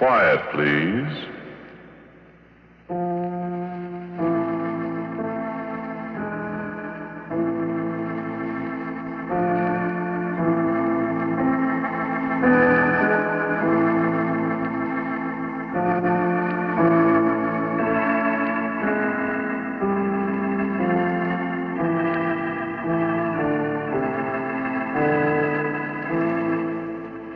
Quiet, please.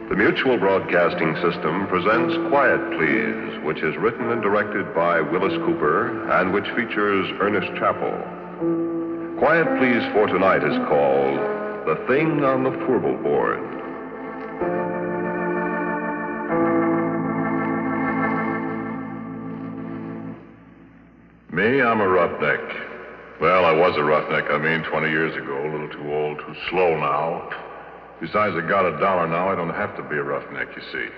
The Mutual Broadcasting System presents Quiet Please, which is written and directed by Willis Cooper and which features Ernest Chappell. Quiet Please for tonight is called The Thing on the Fourble Board. Me, I'm a roughneck. Well, I was a roughneck, 20 years ago. A little too old, too slow now. Besides, I got $1 now. I don't have to be a roughneck, you see.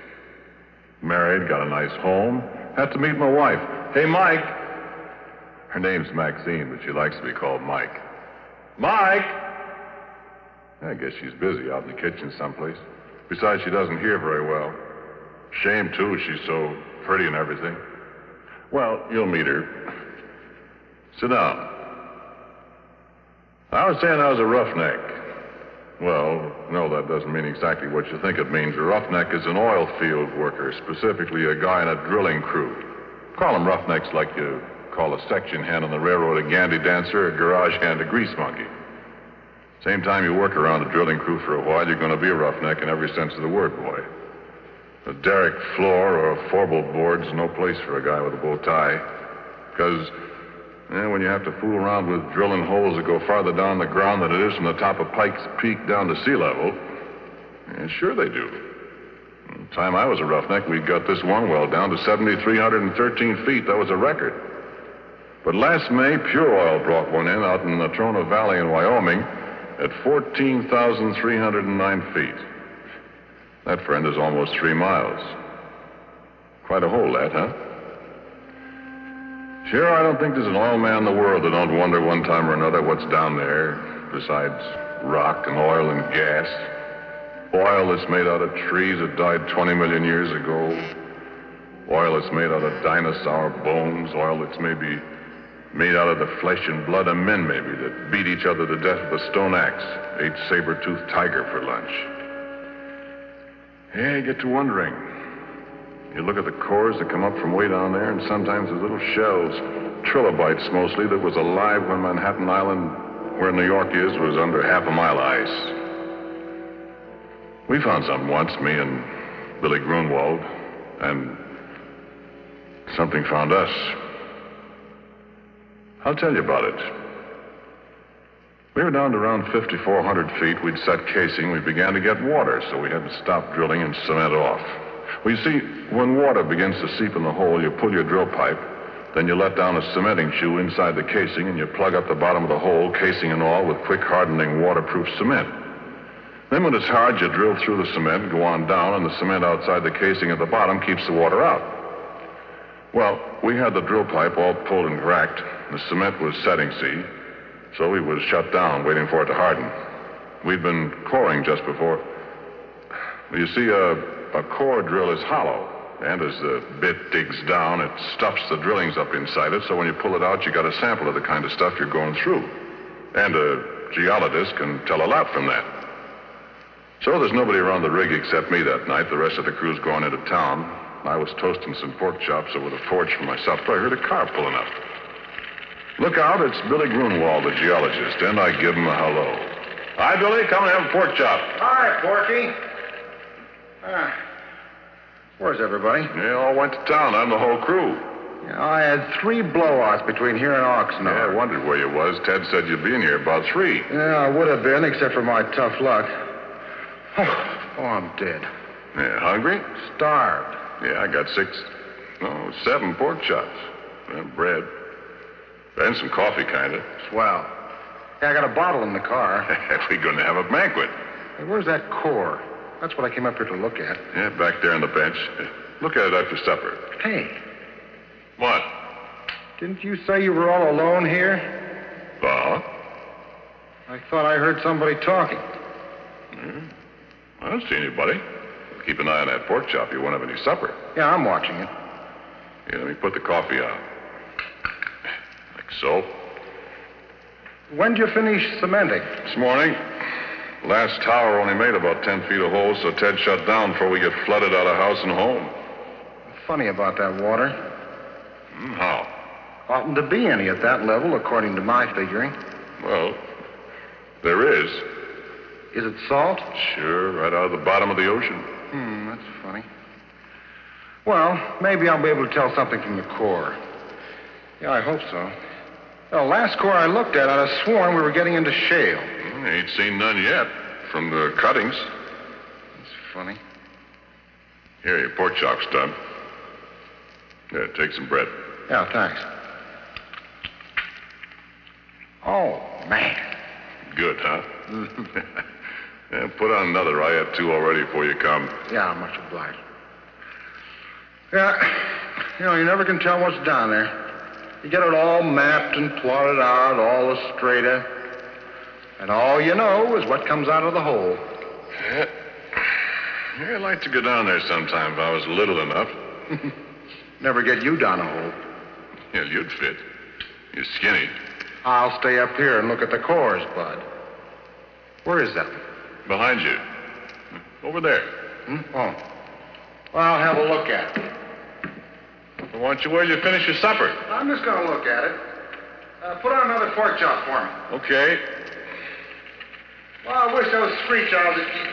Married, got a nice home. Had to meet my wife. Hey, Mike. Her name's Maxine, but she likes to be called Mike. Mike! I guess she's busy out in the kitchen someplace. Besides, she doesn't hear very well. Shame, too. She's so pretty and everything. Well, you'll meet her. Sit down. I was saying I was a roughneck. Well, no, that doesn't mean exactly what you think it means. A roughneck is an oil field worker, specifically a guy in a drilling crew. Call them roughnecks like you call a section hand on the railroad a gandy dancer, a garage hand a grease monkey. Same time you work around a drilling crew for a while, you're going to be a roughneck in every sense of the word, boy. A derrick floor or a Fourble board's no place for a guy with a bow tie. Because when you have to fool around with drilling holes that go farther down the ground than it is from the top of Pike's Peak down to sea level, sure they do. The time I was a roughneck, we got this one well down to 7,313 feet. That was a record. But last May, Pure Oil brought one in out in the Natrona Valley in Wyoming at 14,309 feet. That, friend, is almost 3 miles. Quite a hole, that, huh? Sure, I don't think there's an oil man in the world that don't wonder one time or another what's down there, besides rock and oil and gas. Oil that's made out of trees that died 20 million years ago. Oil that's made out of dinosaur bones. Oil that's maybe made out of the flesh and blood of men, maybe, that beat each other to death with a stone axe, ate saber-toothed tiger for lunch. Yeah, you get to wondering. You look at the cores that come up from way down there, and sometimes there's little shells, trilobites mostly, that was alive when Manhattan Island, where New York is, was under half a mile of ice. We found something once, me and Billy Grunwald, and something found us. I'll tell you about it. We were down to around 5,400 feet. We'd set casing. We began to get water, so we had to stop drilling and cement off. Well, you see, when water begins to seep in the hole, you pull your drill pipe, then you let down a cementing shoe inside the casing, and you plug up the bottom of the hole, casing and all, with quick hardening waterproof cement. Then when it's hard, you drill through the cement and go on down, and the cement outside the casing at the bottom keeps the water out. Well, we had the drill pipe all pulled and racked. The cement was setting, see, so we was shut down, waiting for it to harden. We'd been coring just before. You see, a core drill is hollow, and as the bit digs down, it stuffs the drillings up inside it, so when you pull it out, you got a sample of the kind of stuff you're going through. And a geologist can tell a lot from that. So there's nobody around the rig except me that night. The rest of the crew's going into town. I was toasting some pork chops over the forge for my supper. I heard a car pulling up. Look out, it's Billy Grunwald, the geologist, and I give him a hello. Hi, Billy, come and have a pork chop. Hi, Porky. Where's everybody? They all went to town. I'm the whole crew. I had 3 blowouts between here and Oxnard. Yeah, I wondered where you was. Ted said you'd be in here about 3. Yeah, I would have been, except for my tough luck. Oh, I'm dead. Yeah, hungry? Starved. Yeah, I got 7 pork chops. And bread. And some coffee, kind of. Swell. Yeah, I got a bottle in the car. We're going to have a banquet. Hey, where's that core? That's what I came up here to look at. Yeah, back there on the bench. Look at it after supper. Hey. What? Didn't you say you were all alone here? I I thought I heard somebody talking. I don't see anybody. keep an eye on that pork chop. You won't have any supper. Yeah, I'm watching it. Here, let me put the coffee out. Like so. When'd you finish cementing? This morning. Last tower only made about 10 feet of holes, so Ted shut down before we get flooded out of house and home. Funny about that water. How? Oughtn't to be any at that level, according to my figuring. Well, there is. Is it salt? Sure, right out of the bottom of the ocean. That's funny. Well, maybe I'll be able to tell something from the core. Yeah, I hope so. The last core I looked at, I'd have sworn we were getting into shale. Ain't seen none yet from the cuttings. That's funny. Here, your pork chop stub. Yeah, take some bread. Yeah, thanks. Oh, man. Good, huh? Yeah, put on another. I had 2 already before you come. Yeah, much obliged. Yeah, you never can tell what's down there. You get it all mapped and plotted out, all the straighter. And all you know is what comes out of the hole. Yeah. I'd like to go down there sometime if I was little enough. Never get you down a hole. Yeah, you'd fit. You're skinny. I'll stay up here and look at the cores, Bud. Where is that? Behind you. Over there. Oh. Well, I'll have a look at it. Well, why don't you wait till you finish your supper? I'm just going to look at it. Put on another pork chop for me. Okay. Well, I wish those screech owls would keep...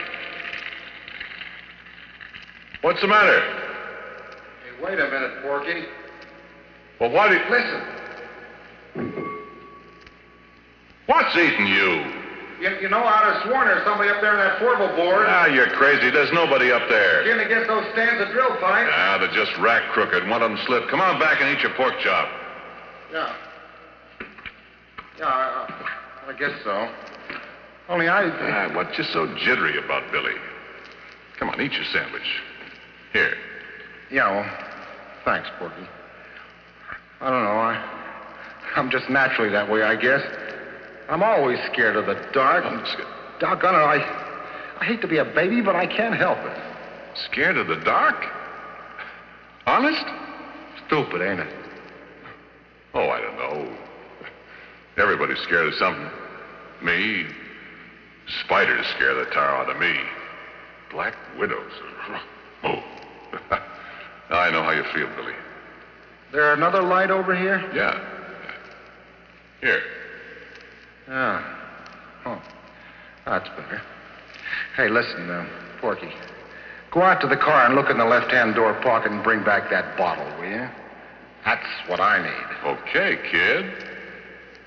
What's the matter? Hey, wait a minute, Porky. Well, why do you... Listen. What's eating you? You know, I'd have sworn there's somebody up there in that Fourble board. Ah, you're crazy. There's nobody up there. Getting against those stands of drill pipe. Ah, they're just rack crooked. One of them slipped. Come on back and eat your pork chop. Yeah. Yeah, I guess so. Only What you so jittery about, Billy? Come on, eat your sandwich. Here. Yeah, well, thanks, Porky. I don't know. I'm just naturally that way, I guess. I'm always scared of the dark. Doggone it, I hate to be a baby, but I can't help it. Scared of the dark? Honest? Stupid, ain't it? Oh, I don't know. Everybody's scared of something. Me. Spiders scare the tar out of me. Black widows. Oh. I know how you feel, Billy. There another light over here? Yeah. Here. Yeah. Oh. That's better. Hey, listen, Porky. Go out to the car and look in the left-hand door pocket and bring back that bottle, will you? That's what I need. Okay, kid.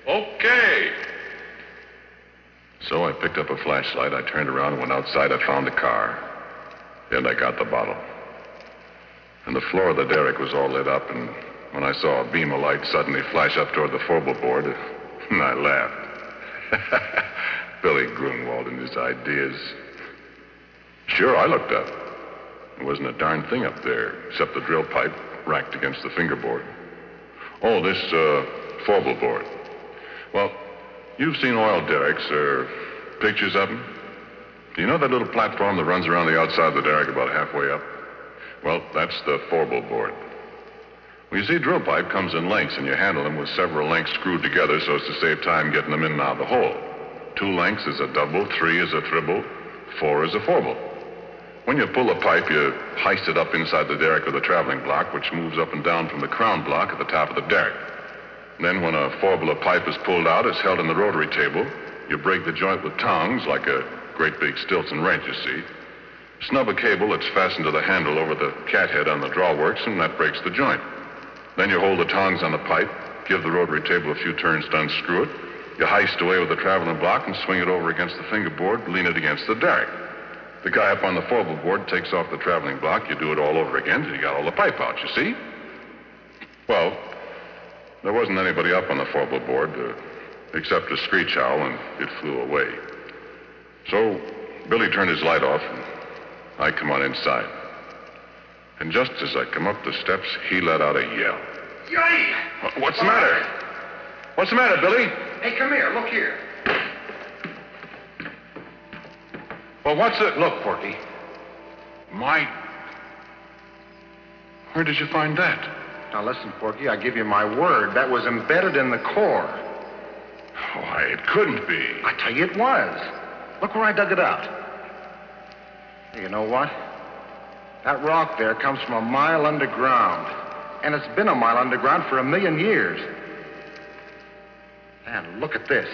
Okay. So I picked up a flashlight. I turned around and went outside. I found the car. And I got the bottle. And the floor of the derrick was all lit up, and when I saw a beam of light suddenly flash up toward the Fourble board, and I laughed. Billy Grunwald and his ideas. Sure, I looked up. There wasn't a darn thing up there except the drill pipe racked against the fingerboard. Oh, this Fourble board. Well, you've seen oil derricks or pictures of them. Do you know that little platform that runs around the outside of the derrick about halfway up? Well, that's the Fourble board. Well, you see, drill pipe comes in lengths, and you handle them with several lengths screwed together so as to save time getting them in and out of the hole. 2 lengths is a double, 3 is a triple, 4 is a Fourble. When you pull the pipe, you heist it up inside the derrick with a traveling block, which moves up and down from the crown block at the top of the derrick. Then when a Fourble of pipe is pulled out, it's held in the rotary table. You break the joint with tongs, like a great big Stilton wrench, you see. Snub a cable that's fastened to the handle over the cathead on the drawworks, and that breaks the joint. Then you hold the tongs on the pipe, give the rotary table a few turns to unscrew it. You heist away with the traveling block and swing it over against the fingerboard, lean it against the derrick. The guy up on the Fourble board takes off the traveling block. You do it all over again till you got all the pipe out, you see? Well, there wasn't anybody up on the Fourble board except a screech owl, and it flew away. So Billy turned his light off, and I come on inside. And just as I come up the steps, he let out a yell. Yay! What's the matter? What's the matter, Billy? Hey, come here. Look here. Well, what's it? Look, Porky. My... Where did you find that? Now listen, Porky, I give you my word. That was embedded in the core. Why, it couldn't be. I tell you it was. Look where I dug it out. Hey, you know what? That rock there comes from a mile underground. And it's been a mile underground for 1,000,000 years. And look at this.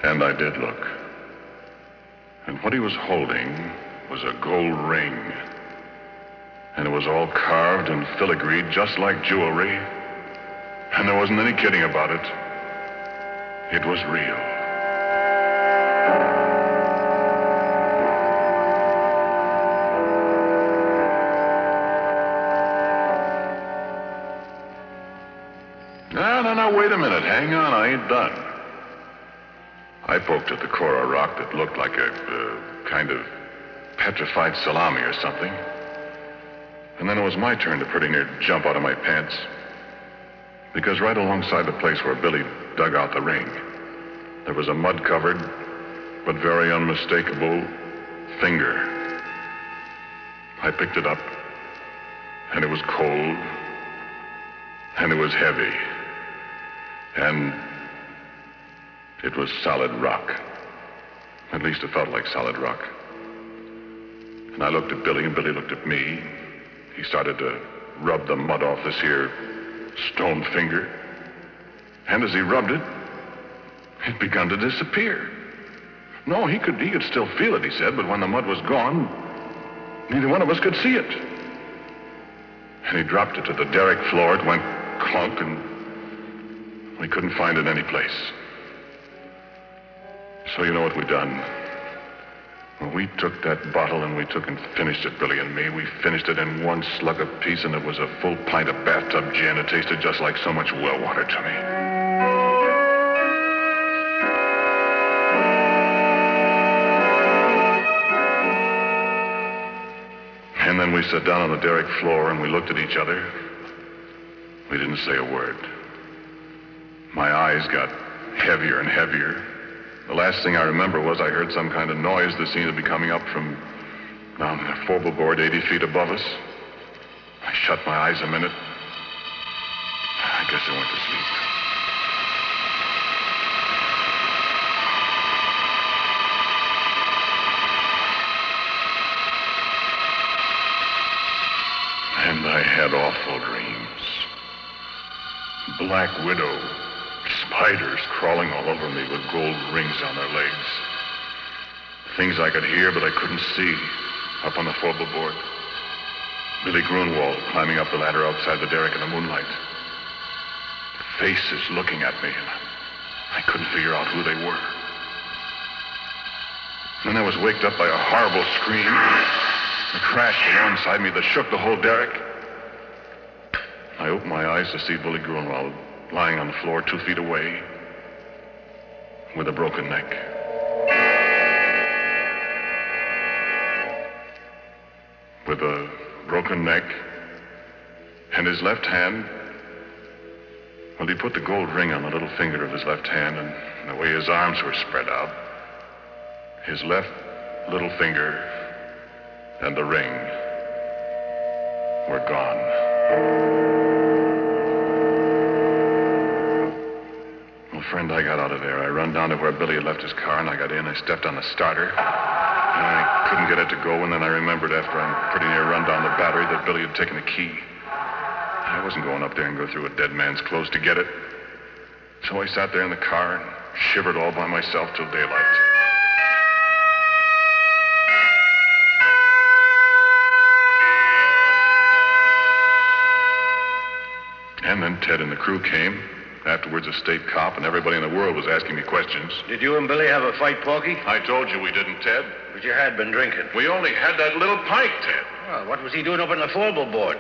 And I did look. And what he was holding was a gold ring. And it was all carved and filigreed just like jewelry. And there wasn't any kidding about it. It was real. No, wait a minute. Hang on, I ain't done. I poked at the core of rock that looked like a kind of petrified salami or something. And then it was my turn to pretty near jump out of my pants. Because right alongside the place where Billy dug out the ring, there was a mud-covered, but very unmistakable finger. I picked it up, and it was cold, and it was heavy, and it was solid rock. At least it felt like solid rock. And I looked at Billy, and Billy looked at me. He started to rub the mud off this here stone finger. And as he rubbed it, it begun to disappear. No, he could still feel it, he said, but when the mud was gone, neither one of us could see it. And he dropped it to the derrick floor. It went clunk, and we couldn't find it any place. So you know what we done? Well, we took that bottle and we took and finished it, Billy and me. We finished it in one slug apiece, and it was a full pint of bathtub gin. It tasted just like so much well water to me. And then we sat down on the derrick floor and we looked at each other. We didn't say a word. My eyes got heavier and heavier. The last thing I remember was I heard some kind of noise that seemed to be coming up from down the Fourble board 80 feet above us. I shut my eyes a minute. I guess I went to sleep. And I had awful dreams. Black Widow. Spiders crawling all over me with gold rings on their legs. Things I could hear, but I couldn't see, up on the Fourble board. Billy Grunwald climbing up the ladder outside the derrick in the moonlight. Faces looking at me, and I couldn't figure out who they were. Then I was waked up by a horrible scream. A crash alongside me that shook the whole derrick. I opened my eyes to see Billy Grunwald lying on the floor 2 feet away with a broken neck. With a broken neck and his left hand, well, he put the gold ring on the little finger of his left hand, and the way his arms were spread out, his left little finger and the ring were gone. Well, friend, I got out of there. I run down to where Billy had left his car, and I got in. I stepped on the starter, and I couldn't get it to go, and then I remembered after I pretty near run down the battery that Billy had taken the key. I wasn't going up there and go through a dead man's clothes to get it. So I sat there in the car and shivered all by myself till daylight. And then Ted and the crew came. Afterwards, a state cop, and everybody in the world was asking me questions. Did you and Billy have a fight, Porky? I told you we didn't, Ted. But you had been drinking. We only had that little pint, Ted. Well, what was he doing up on the Fourble board?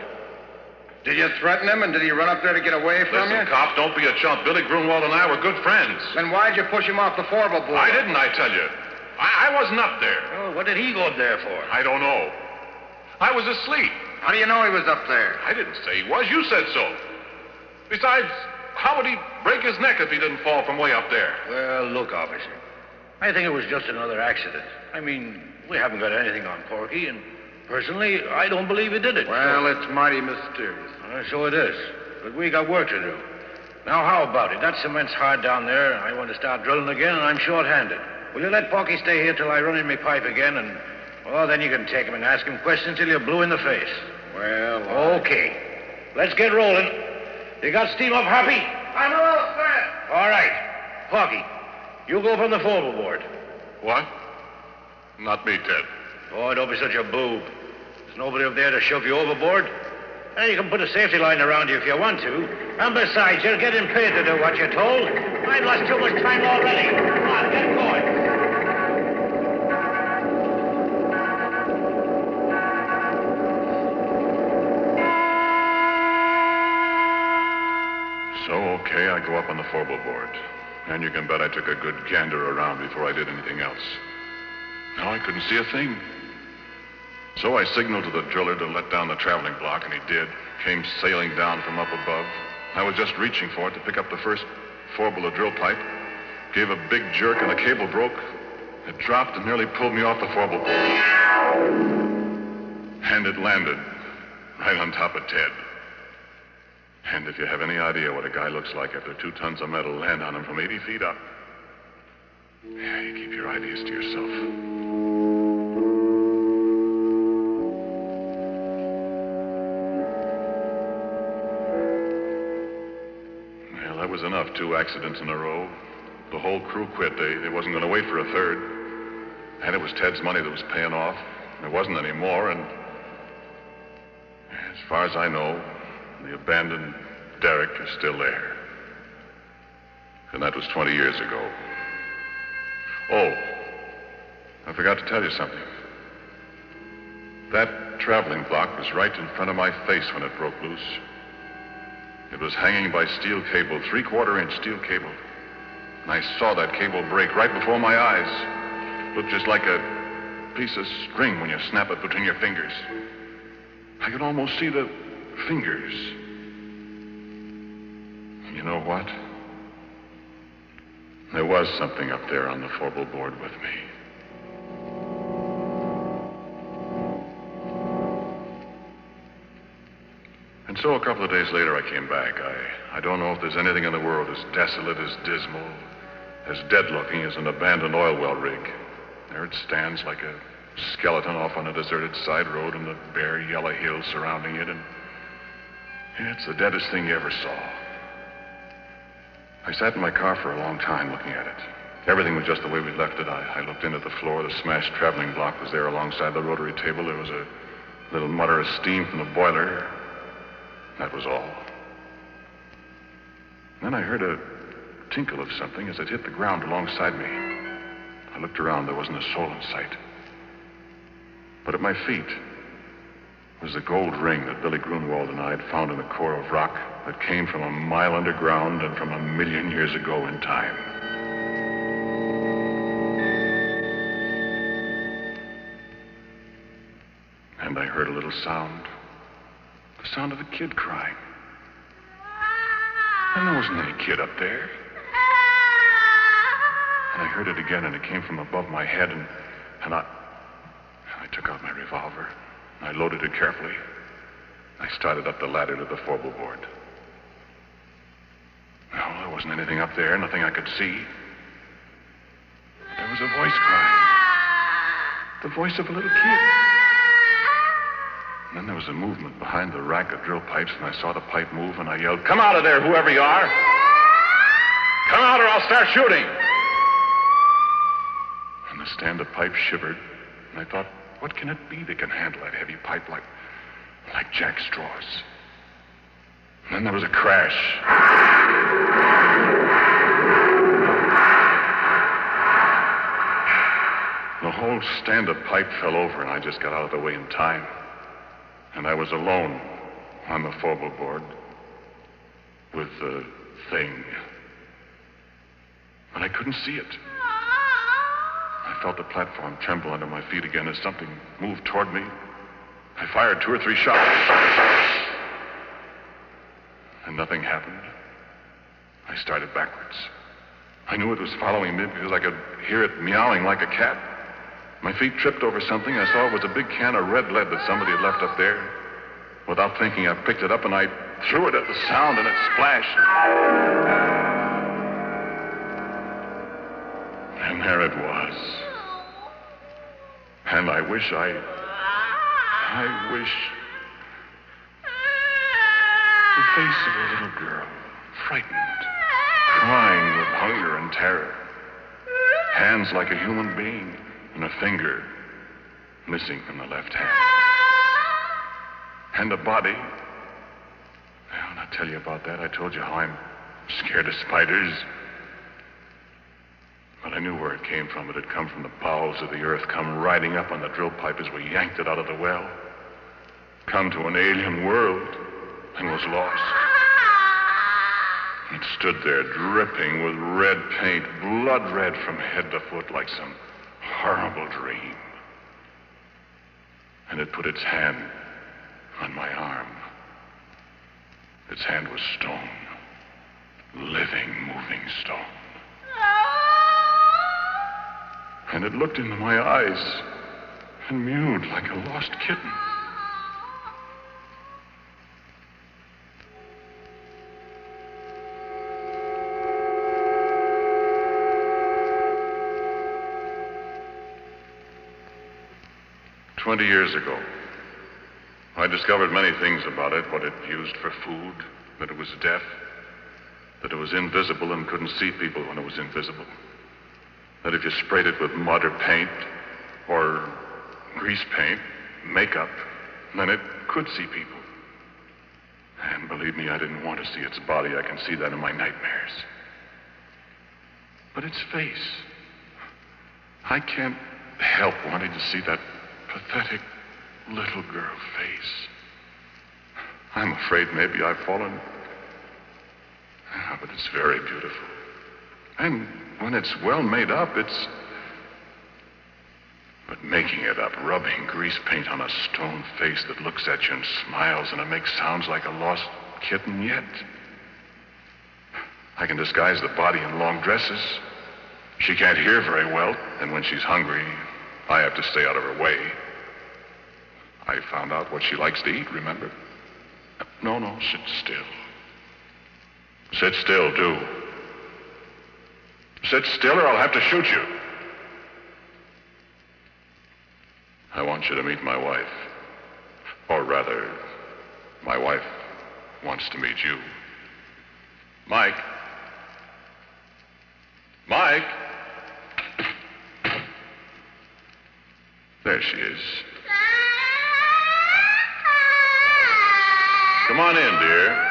Did you threaten him, and did he run up there to get away from Listen, you? cop, don't be a chump. Billy Grunwald and I were good friends. Then why'd you push him off the Fourble board? I didn't, I tell you. I wasn't up there. Oh, what did he go up there for? I don't know. I was asleep. How do you know he was up there? I didn't say he was. You said so. Besides, how would he break his neck if he didn't fall from way up there? Well, look, officer. I think it was just another accident. I mean, We haven't got anything on Porky, and personally, I don't believe he did it. Well, it's mighty mysterious. So it is. But we got work to do. Now, how about it? That cement's hard down there. I want to start drilling again, and I'm short-handed. Will you let Porky stay here till I run in my pipe again, and... well, then you can take him and ask him questions till you're blue in the face. Well, Okay. Let's get rolling. You got steam up, Happy? I'm all set. All right. Porky, you go from the Fourble board. What? Not me, Ted. Oh, don't be such a boob. There's nobody up there to shove you overboard. And you can put a safety line around you if you want to. And besides, you're getting paid to do what you're told. I've lost too much time already. Come on, get going. So, okay, I go up on the Fourble board. And you can bet I took a good gander around before I did anything else. Now I couldn't see a thing. So I signaled to the driller to let down the traveling block, and he did. Came sailing down from up above. I was just reaching for it to pick up the first Fourble of drill pipe. Gave a big jerk, and the cable broke. It dropped and nearly pulled me off the Fourble board. And it landed right on top of Ted. And if you have any idea what a guy looks like after 2 tons of metal land on him from 80 feet up, yeah, you keep your ideas to yourself. Well, that was enough. 2 accidents in a row. The whole crew quit. They wasn't going to wait for a third. And it was Ted's money that was paying off. There wasn't any more, and as far as I know, the abandoned derrick is still there. And that was 20 years ago. Oh, I forgot to tell you something. That traveling block was right in front of my face when it broke loose. It was hanging by steel cable, 3/4-inch steel cable. And I saw that cable break right before my eyes. Looked just like a piece of string when you snap it between your fingers. I could almost see the fingers. You know what? There was something up there on the Fourble board with me. And so a couple of days later I came back. I don't know if there's anything in the world as desolate, as dismal, as dead-looking as an abandoned oil well rig. There it stands like a skeleton off on a deserted side road and the bare yellow hills surrounding it, and it's the deadest thing you ever saw. I sat in my car for a long time looking at it. Everything was just the way we left it. I looked in at the floor. The smashed traveling block was there alongside the rotary table. There was a little mutter of steam from the boiler. That was all. Then I heard a tinkle of something as it hit the ground alongside me. I looked around. There wasn't a soul in sight. But at my feet was the gold ring that Billy Grunwald and I had found in the core of rock that came from a mile underground and from 1,000,000 years ago in time. And I heard a little sound. The sound of a kid crying. And there wasn't any kid up there. And I heard it again, and it came from above my head, and I took out my revolver. I loaded it carefully. I started up the ladder to the Fourble board. No, there wasn't anything up there, nothing I could see. There was a voice crying. The voice of a little kid. And then there was a movement behind the rack of drill pipes, and I saw the pipe move, and I yelled, "Come out of there, whoever you are! Come out or I'll start shooting!" And the stand of pipe shivered, and I thought, what can it be that can handle that heavy pipe like jack straws? And then there was a crash. The whole stand of pipe fell over, and I just got out of the way in time. And I was alone on the Fourble board with the thing. But I couldn't see it. I felt the platform tremble under my feet again as something moved toward me. I fired 2 or 3 shots. And nothing happened. I started backwards. I knew it was following me because I could hear it meowing like a cat. My feet tripped over something. I saw it was a big can of red lead that somebody had left up there. Without thinking, I picked it up and I threw it at the sound, and it splashed. And there it was. And I wish the face of a little girl, frightened, crying with hunger and terror. Hands like a human being, and a finger missing from the left hand. And a body. Well, I'll tell you about that. I told you how I'm scared of spiders. But I knew where it came from. It had come from the bowels of the earth, come riding up on the drill pipe as we yanked it out of the well. Come to an alien world and was lost. It stood there dripping with red paint, blood red from head to foot like some horrible dream. And it put its hand on my arm. Its hand was stone. Living, moving stone. And it looked into my eyes and mewed like a lost kitten. "20 years ago, I discovered many things about it, what it used for food, that it was deaf, that it was invisible and couldn't see people when it was invisible, that if you sprayed it with mud or paint or grease paint, makeup, then it could see people. And believe me, I didn't want to see its body. I can see that in my nightmares. But its face, I can't help wanting to see that pathetic little girl face. I'm afraid maybe I've fallen. But it's very beautiful. And when it's well made up, But making it up, rubbing grease paint on a stone face that looks at you and smiles, and it makes sounds like a lost kitten yet. I can disguise the body in long dresses. She can't hear very well, and when she's hungry, I have to stay out of her way. I found out what she likes to eat, remember? No, sit still. Sit still, do. Sit still or I'll have to shoot you. I want you to meet my wife. Or rather, my wife wants to meet you. Mike. Mike. There she is. Come on in, dear.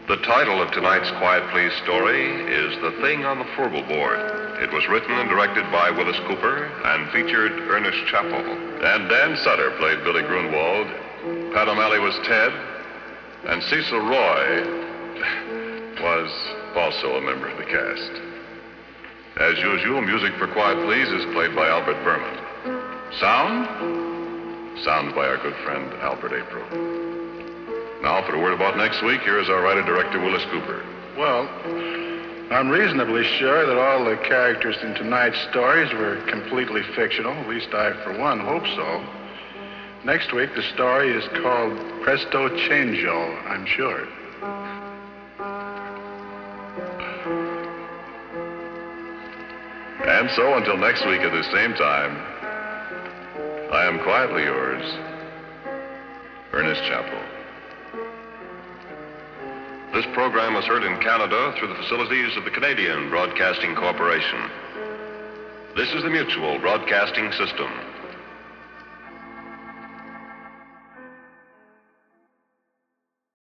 The title of tonight's Quiet Please story is The Thing on the Fourble Board. It was written and directed by Willis Cooper and featured Ernest Chappell. And Dan Sutter played Billy Grunwald. Pat O'Malley was Ted. And Cecil Roy was also a member of the cast. As usual, music for Quiet Please is played by Albert Berman. Sound by our good friend Albert April. Now, for a word about next week, here is our writer-director, Willis Cooper. Well, I'm reasonably sure that all the characters in tonight's stories were completely fictional. At least I, for one, hope so. Next week, the story is called Presto Changeo, I'm sure. And so, until next week at the same time, I am quietly yours, Ernest Chappell. This program was heard in Canada through the facilities of the Canadian Broadcasting Corporation. This is the Mutual Broadcasting System.